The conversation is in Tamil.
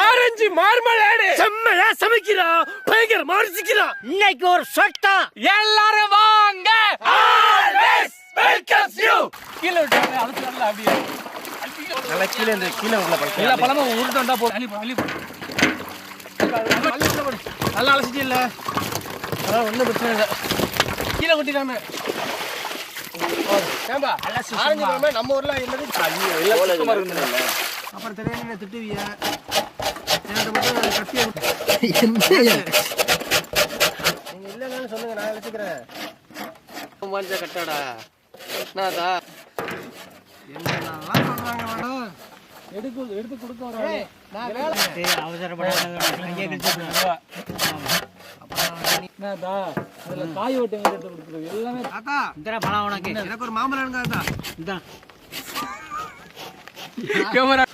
ஆரஞ்சு மார்மலேடு செம்மையா சமைக்கிறான், பயங்கரமா அடிச்சுக்கிறான். இன்னைக்கு ஒரு சொட்டா. எல்லாரும் வாங்க. Always welcomes you. கீழ விட்டாங்க, அழுத்து வரல அப்படியே. நல்லா கீழ இந்த கீழ உள்ள பழம். எல்லா பழமும் உருட்டு வந்தா போ. அள்ளி அள்ளி நல்லா அலசிட்டு இல்ல. அதான் ஒண்ணும் பிரச்சனை இல்ல. கீழ கொட்டிடாம. ஏம்பா ஆரஞ்சு பழமே நம்ம ஊர்ல என்னது எல்லாம் சுத்தமா இருக்குல்ல. அப்புறம் தெரியாம திட்டுவியா? எனக்கு மட்டும் கத்திய நீங்க இல்லன்னு சொல்லுங்க, நான் அழைச்சிக்கிறேன். மஞ்ச கட்டடா என்னடா என்னெல்லாம் சொல்றாங்க மேடம். எடுத்து கொடுக்க வரானே. நான் வேலை அவசரப்படாத என்னடா அதுல காய் ஓட்டுங்க எடுத்து கொடுத்துருக்கு எல்லாமே. தாத்தா இந்த பழம் உனக்கு. எனக்கு ஒரு மாம்பழம் எடுங்க தாத்தா. இந்த கேமரா